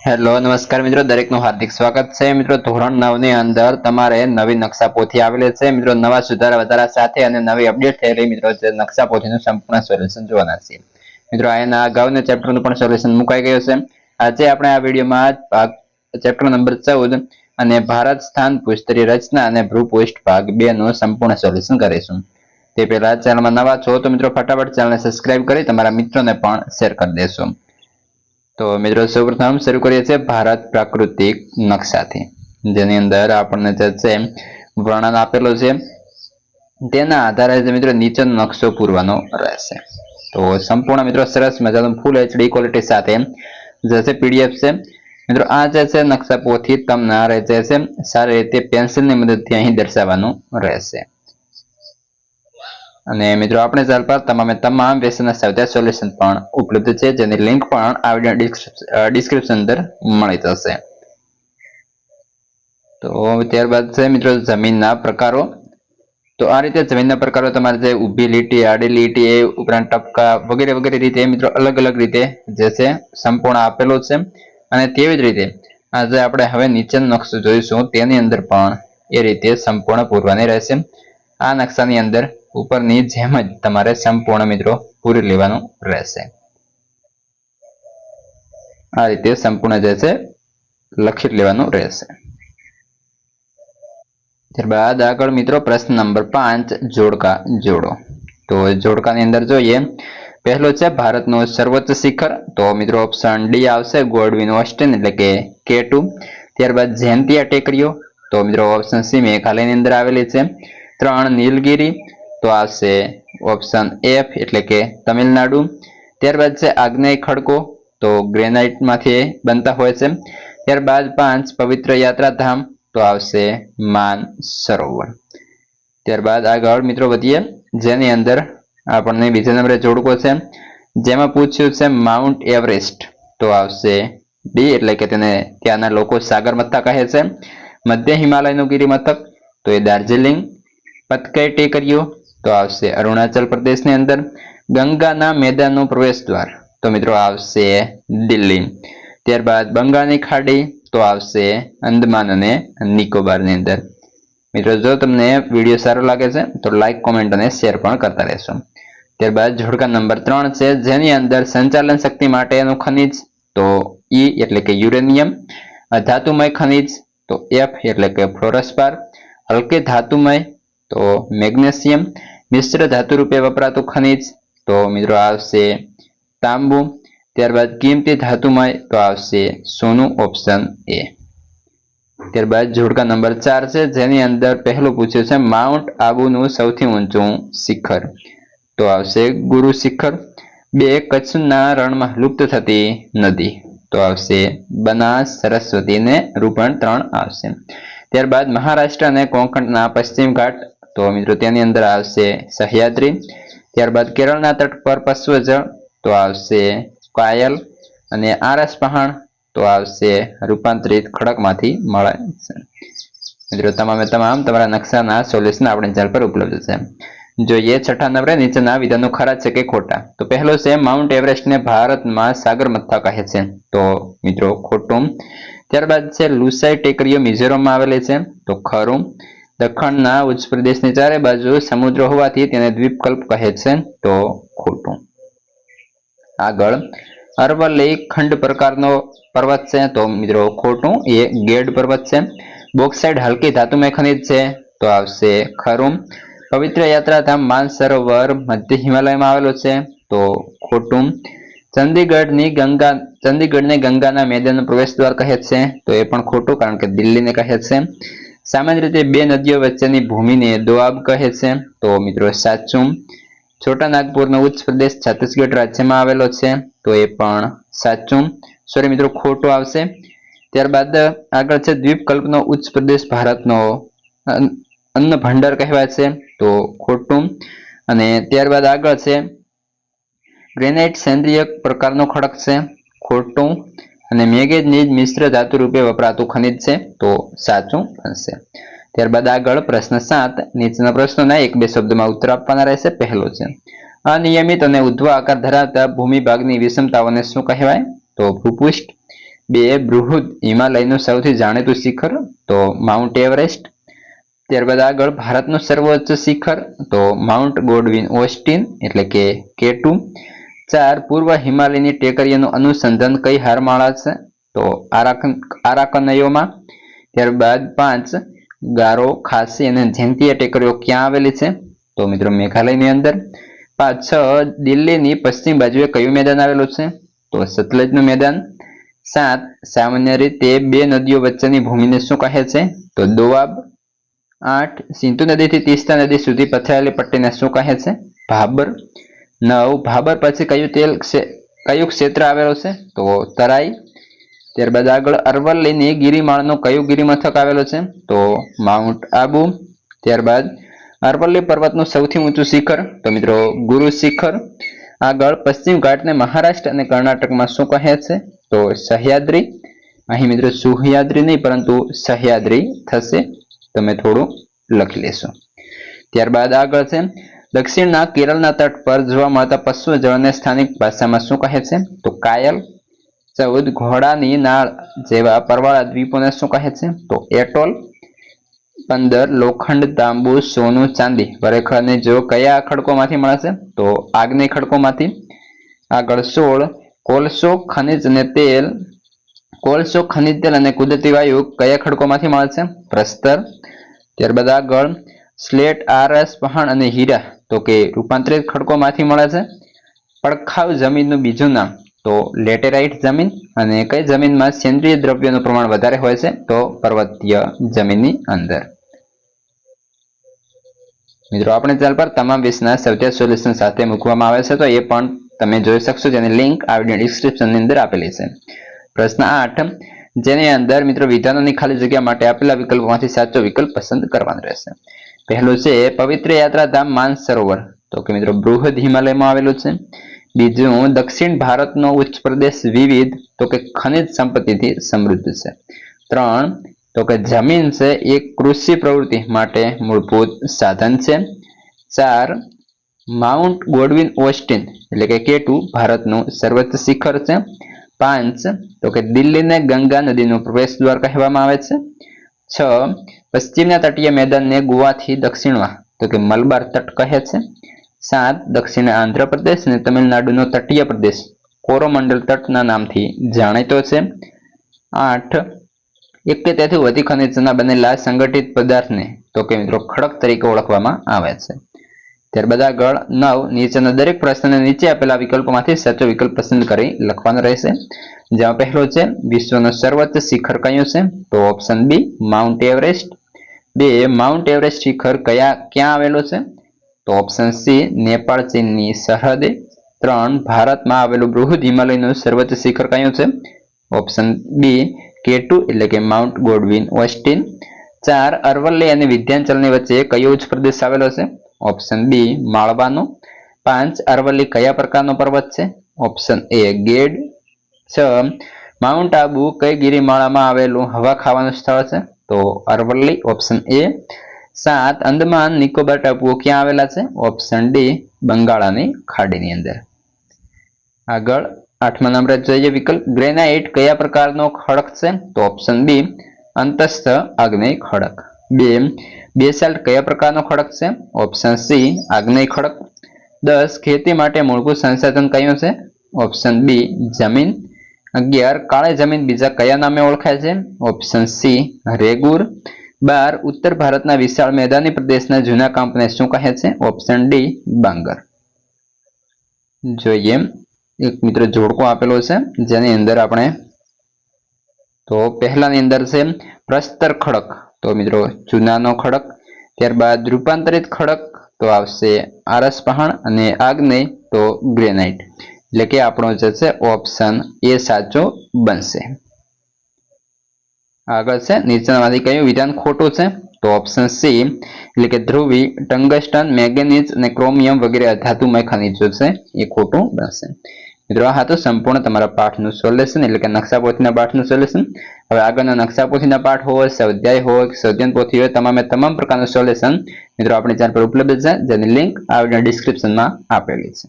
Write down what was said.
Hello નમસ્કાર મિત્રો, દરેકનું હાર્દિક સ્વાગત છે મિત્રો। ધોરણ 9 ની અંદર તમારે નવી નકશા પોથી આવેલી છે મિત્રો, નવા સુધારા વધારા સાથે અને નવી અપડેટ થયેલી મિત્રો જે નકશા પોથીનું સંપૂર્ણ સોલ્યુશન જોવાના છે મિત્રો। આના અગાઉના ચેપ્ટરનું પણ સોલ્યુશન મુકાઈ ગયું છે। આજે આપણે આ વિડીયોમાં ભાગ ચેપ્ટર નંબર 14 અને ભારત સ્થાન ભૂસ્તરીય રચના અને ભૂપૃષ્ઠ ભાગ 2 નું સંપૂર્ણ સોલ્યુશન કરીશું। તે પહેલા ચેનલમાં નવા છો તો મિત્રો ફટાફટ ચેનલને સબસ્ક્રાઇબ કરી તમારા મિત્રોને પણ શેર કરી દેશો। તો મિત્રો સૌપ્રથમ શરૂ કરીએ છીએ ભારત પ્રાકૃતિક નકશાથી, જેની અંદર આપણને જે છે વર્ણન આપેલો છે તેના આધારે મિત્રો નીચેનો નકશો પૂરવાનો રહેશે। તો સંપૂર્ણ મિત્રો સરસ મજાનું ફૂલ HD ક્વોલિટી સાથે જે છે PDF છે મિત્રો। આ જે છે નકશા પોથી તમને રહે છે સારી રીતે પેન્સિલની મદદથી અહીં દર્શાવવાનું રહેશે। અને મિત્રો આપણે ચાલતા તમામ વ્યસનના સ્વાધ્યાય સોલ્યુશન પણ ઉપલબ્ધ છે, જેની લિંક પણ આ વિડીયો ડિસ્ક્રિપ્શન અંદર મળી જશે। તો ત્યારબાદ છે મિત્રો જમીનના પ્રકારો। તો આ રીતે જમીનના પ્રકારો તમારે જે ઊભી લીટી, આડી લીટી, એ ઉપરાંત ટપકા વગેરે વગેરે રીતે મિત્રો અલગ અલગ રીતે જે છે સંપૂર્ણ આપેલો છે। અને તેવી જ રીતે આજે આપણે હવે નીચેનો નકશો જોઈશું, તેની અંદર પણ એ રીતે સંપૂર્ણ પૂરવાની રહેશે। આ નકશાની અંદર ઉપરની જેમ જ તમારે સંપૂર્ણ મિત્રો પૂરી લેવાનું રહેશે। આ રીતે સંપૂર્ણ જે છે લખી લેવાનું રહેશે। ત્યારબાદ આગળ મિત્રો પ્રશ્ન નંબર 5 જોડકા જોડો। તો જોડકાની અંદર જોઈએ, પહેલો છે ભારતનું સર્વોચ્ચ શિખર। તો મિત્રો ઓપ્શન ડી આવશે ગોડવિન ઓસ્ટિન એટલે કે K2। ત્યારબાદ જયંતિયા ટેકરીઓ, તો મિત્રો ઓપ્શન સી મેઘાલયની અંદર આવેલી છે। 3 નીલગિરી, તો આવશે ઓપ્શન F એટલે કે તમિલનાડુ। ત્યારબાદ છે આગ્નેય ખડકો, તો ગ્રેનાઇટ માંથી બનતા હોય છે। ત્યારબાદ 5 પવિત્ર યાત્રાધામ, તો આવશે માન સરોવર। ત્યારબાદ આગળ મિત્રો વધીએ, જેની અંદર આપણને બીજા નંબરે જોડકો છે, જેમાં પૂછ્યું છે માઉન્ટ એવરેસ્ટ, તો આવશે ડી એટલે કે તેને ત્યાંના લોકો સાગર મથા કહે છે। મધ્ય હિમાલયનું ગિરિમથક, તો એ દાર્જિલિંગ। પતકઈ ટેકરીઓ, તો આવશે અરુણાચલ પ્રદેશની અંદર। ગંગાના મેદાનનું પ્રવેશ દ્વાર, તો મિત્રો આવશે દિલ્હી। ત્યારબાદ બંગાળની ખાડી, તો આવશે અંદમાન અને નિકોબારની અંદર। મિત્રો જો તમને વિડીયો સારો લાગે છે તો લાઈક, કોમેન્ટ અને શેર પણ કરતા રહેશો। ત્યારબાદ જોડકા નંબર 3 છે, જેની અંદર સંચાલન શક્તિ માટેનું ખનિજ, તો E એટલે કે યુરેનિયમ। ધાતુમય ખનિજ, તો F એટલે કે ફ્લોરસ્પાર। હલકે ધાતુમય, તો મેગ્નેશિયમ। મિશ્ર ધાતુ રૂપે વપરાતું ખનિજ, તો મિત્રો આવશે તાંબુ। ત્યારબાદ કિંમતી ધાતુમય, તો આવશે સોનું, ઓપ્શન A। ત્યારબાદ જોડકા નંબર 4 છે, જેની અંદર પહેલું પૂછ્યું છે માઉન્ટ આબુનું સૌથી ઊંચું શિખર, તો આવશે ગુરુ શિખર। 2 કચ્છના રણમાં લુપ્ત થતી નદી, તો આવશે બનાસ, સરસ્વતી અને રૂપણ 3 આવશે। ત્યારબાદ મહારાષ્ટ્ર અને કોંકણના પશ્ચિમ ઘાટ, તો મિત્રો તેની અંદર આવશે સહ્યાદ્રી। ત્યારબાદ કેરળના તટ પર પશ્વજળ, તો આવશે કાયલ। અને આરસ પહાણ, તો આવશે રૂપાંતરિત ખડકમાંથી મળે છે। મિત્રો તમામ તમારા નકશાના સોલ્યુશન આપણી ચેનલ પર ઉપલબ્ધ છે। જોઈએ છઠ્ઠા નંબરે નીચેના વિધાનો ખરા છે કે ખોટા। તો પહેલો છે માઉન્ટ એવરેસ્ટને ભારતમાં સાગરમથા કહે છે, તો મિત્રો ખોટું। ત્યારબાદ છે લુસાઈ ટેકરીઓ મિઝોરમમાં આવેલી છે, તો ખરું। દખણના ઉચ્ચ પ્રદેશની ચારે બાજુ સમુદ્ર હોવાથી તેને દ્વીપકલ્પ કહે છે, તો ખોટું। આગળ અરવલ્લી ખંડ પ્રકારનો પર્વત છે, તો મિત્રો ખોટું, એ ગેડ પર્વત છે। બોક્સાઇડ હલકી ધાતુમય ખનિજ છે, તો આવશે ખરું। પવિત્ર યાત્રાધામ માનસરોવર મધ્ય હિમાલયમાં આવેલો છે, તો ખોટું। ચંદીગઢને ગંગાના મેદાનનું પ્રવેશ દ્વાર કહે છે, તો એ પણ ખોટું, કારણ કે દિલ્હીને કહે છે। સામાન્ય રીતે 2 નદીઓ વચ્ચેની ભૂમિને દોઆબ કહે છે, તો મિત્રો સાચું। છોટા નાગપુરનો ઉચ્ચ પ્રદેશ છત્તીસગઢ રાજ્યમાં આવેલો છે, તો એ પણ સાચું, સોરી મિત્રો ખોટું આવશે। ત્યારબાદ આગળ છે દ્વીપકલ્પનો ઉચ્ચ પ્રદેશ ભારતનો અન્ન ભંડાર કહેવાય છે, તો ખોટું। અને ત્યારબાદ આગળ છે ગ્રેનાઇટ સેન્દ્રીય પ્રકારનો ખડક છે, ખોટું। અને મેંગેનીઝ મિશ્ર ધાતુ રૂપે વપરાતું ખનિજ છે, તો સાચું બનશે। ત્યારબાદ આગળ પ્રશ્ન 7, નીચેના પ્રશ્નોના 1-2 શબ્દોમાં ઉત્તર આપવાના રહેશે। પહેલો છે અનિયમિત અને ઉધ્વ આકાર ધરાવતા ભૂમિભાગની વિષમતાઓને શું કહેવાય, તો ભૂપૃષ્ઠ। બે બૃહદ હિમાલયનું સૌથી જાણીતું શિખર તો માઉન્ટ એવરેસ્ટ. ત્યારબાદ આગળ ભારતનું સર્વોચ્ચ શિખર તો માઉન્ટ ગોડવિન ઓસ્ટિન એટલે કે K2. 4 પૂર્વ હિમાલયની ટેકરીઓનું અનુસંધાન કઈ હારમાળા છે તો આરાકનયોમાં. ત્યારબાદ 5 ગારો, ખાસી અને જૈંતિયા ટેકરીઓ ક્યાં આવેલી છે તો મિત્રો મેઘાલયની અંદર. 6 દિલ્હીની પશ્ચિમ બાજુએ કયું મેદાન આવેલું છે તો સતલજનું મેદાન. 7 સામાન્ય રીતે બે નદીઓ વચ્ચેની ભૂમિને શું કહે છે તો દોઆબ. 8 સિંધુ નદીથી તીસ્તા નદી સુધી પથરાયેલી પટ્ટીને શું કહે છે ભાબર. 9 ભાબર પછી કયું ક્ષેત્ર આવેલો છે તો તરાઈ. ત્યારબાદ આગળ અરવલ્લીની ગિરિમાળનું કયું ગિરિમથક આવેલો છે તો માઉન્ટ આબુ. ત્યારબાદ અરવલ્લી પર્વતનું સૌથી ઊંચું શિખર તો મિત્રો ગુરુ શિખર. આગળ પશ્ચિમ ઘાટને મહારાષ્ટ્ર અને કર્ણાટકમાં શું કહે છે તો સહ્યાદ્રી. અહીં મિત્રો સુહ્યાદ્રી નહીં પરંતુ સહ્યાદ્રી થશે, તમે થોડું લખી લેશો. ત્યારબાદ આગળ છે દક્ષિણના કેરળના તટ પર જોવા મળતા પશ્ચિમ જળને સ્થાનિક ભાષામાં શું કહે છે તો કાયલ. 14 ઘોડાની નાળ જેવા પરવાળા દ્વીપોને શું કહે છે તો એટોલ. 15 લોખંડ, તાંબુ, સોનું, ચાંદી વરેખને જો કયા ખડકોમાંથી મળે છે તો આગ્નેય ખડકોમાંથી. આગળ 16 કોલસો, ખનિજ તેલ અને કુદરતી વાયુ કયા ખડકોમાંથી મળે છે પ્રસ્તર. ત્યારબાદ આગળ સ્લેટ, આરસ, પહાણ અને હીરા તો કે રૂપાંતરિત ખડકોમાંથી મળે છે. પડખાવ જમીનનું બીજું નામ તો લેટેરાઇટ જમીન. અને કઈ જમીનમાં સેન્દ્રીય દ્રવ્યોનું પ્રમાણ વધારે હોય છે તો પર્વતીય જમીનની અંદર. મિત્રો આપણે ચેનલ પર તમામ વિષયના સવિતા સોલ્યુશન સાથે મૂકવામાં આવે છે, તો એ પણ તમે જોઈ શકશો, જેની લિંક આ વિડિયો ડિસ્ક્રિપ્શનની અંદર આપેલી છે. પ્રશ્ન 8 જેની અંદર મિત્રો વિધાનોની ખાલી જગ્યા માટે આપેલા વિકલ્પોમાંથી સાચો વિકલ્પ પસંદ કરવાનો રહેશે. પહેલું છે પવિત્ર યાત્રાધામ માનસરોવર તો કે મિત્રો બૃહદ હિમાલયમાં આવેલું છે. બીજું દક્ષિણ ભારતનો ઉચ્ચ પ્રદેશ વિવિધ તો કે ખનિજ સંપત્તિથી સમૃદ્ધ છે. 3 તો કે જમીન છે એક કૃષિ પ્રવૃત્તિ માટે મૂળભૂત સાધન છે. 4 માઉન્ટ ગોડવિન ઓસ્ટિન એટલે કે K2 ભારતનું સર્વોચ્ચ શિખર છે. 5 તો કે દિલ્હીને ગંગા નદીનું પ્રવેશ દ્વાર કહેવામાં આવે છે. 6 પશ્ચિમના તટીય મેદાનને ગોવાથી દક્ષિણમાં તો કે મલબાર તટ કહે છે. 7 દક્ષિણ આંધ્રપ્રદેશ અને તમિલનાડુનો તટીય પ્રદેશ કોરોમંડલ તટના નામથી જાણીતો છે. 8 એક કે તેથી વધુ ખનિજના બનેલા સંગઠિત પદાર્થને તો કે મિત્રો ખડક તરીકે ઓળખવામાં આવે છે. ત્યારબાદ આગળ 9 નીચેના દરેક પ્રશ્નને નીચે આપેલા વિકલ્પોમાંથી સાચો વિકલ્પ પસંદ કરી લખવાનો રહેશે. જેમાં પહેલો છે વિશ્વનું સર્વોચ્ચ શિખર કયું છે તો option B Mount Everest. 2 Mount Everest શિખર ક્યાં આવેલો છે તો ઓપ્શન સી નેપાળ ચીનની સરહદે. 3 ભારતમાં આવેલું બૃહદ હિમાલયનું સર્વોચ્ચ શિખર કયું છે ઓપ્શન બી K2 એટલે કે માઉન્ટ ગોડવિન ઓસ્ટિન. 4 અરવલ્લી અને વિંધ્યાચલની વચ્ચે કયો ઉચ્ચ પ્રદેશ આવેલો છે ઓપ્શન બી માળવાનો. 5 અરવલ્લી કયા પ્રકારનો પર્વત છે ઓપ્શન એ ગેડ. 6 માઉન્ટ આબુ કઈ ગિરિમાળામાં આવેલું હવા ખાવાનું સ્થળ છે તો અરવલ્લી ઓપ્શન એ. 7 અંદમાન નિકોબાર ટાપુઓ ક્યાં આવેલા છે ઓપ્શન ડી બંગાળાની ખાડીની અંદર. આગળ 8મા નંબરે જોઈએ વિકલ્પ ગ્રેનાઇટ કયા પ્રકારનો ખડક છે તો ઓપ્શન બી અંતસ્થ આગ્નેય ખડક. 2 બેસાલ્ટ કયા પ્રકારનો ખડક છે ઓપ્શન સી આગ્નેય ખડક. 10 ખેતી માટે મૂળભૂત સંસાધન કયું છે ઓપ્શન બી જમીન. 11 કાળી જમીન બીજા કયા નામે ઓળખાય છે ઓપ્શન સી રેગુર. 12 ઉત્તર ભારતના વિશાળ મેદાની પ્રદેશના જૂના કાંપને શું કહે છે ઓપ્શન ડી બાંગર. જોઈએ એક મિત્રો જોડકો આપેલો છે જેની અંદર આપણે તો પહેલાની અંદર છે પ્રસ્તર ખડક તો મિત્રો ચૂનાનો ખડક. ત્યારબાદ રૂપાંતરિત ખડક તો આવશે આરસ પહાણ અને આગ્નેય તો ગ્રેનાઇટ. એટલે કે આપણો જે છે ઓપ્શન એ સાચો બનશે. આગળ છે નીચેનામાંથી કયું વિધાન ખોટું છે તો ઓપ્શન સી એટલે કે ધ્રુવી, ટંગસ્ટન, મેંગેનીઝ અને ક્રોમિયમ વગેરે ધાતુમય ખનિજો છે એ ખોટું બનશે. મિત્રો આ હતું સંપૂર્ણ તમારા પાઠનું સોલ્યુશન એટલે કે નકશાપોથીના પાઠનું સોલ્યુશન. હવે આગળના નકશાપોથીના પાઠ હોય, સ્વાધ્યાય હોય, સ્વાધ્યાયન પોથી હોય, તમામ પ્રકારનું સોલ્યુશન મિત્રો આપણી ચેનલ પર ઉપલબ્ધ છે, જેની લિંક આ વિડિયો ડિસ્ક્રિપ્શનમાં આપેલી છે.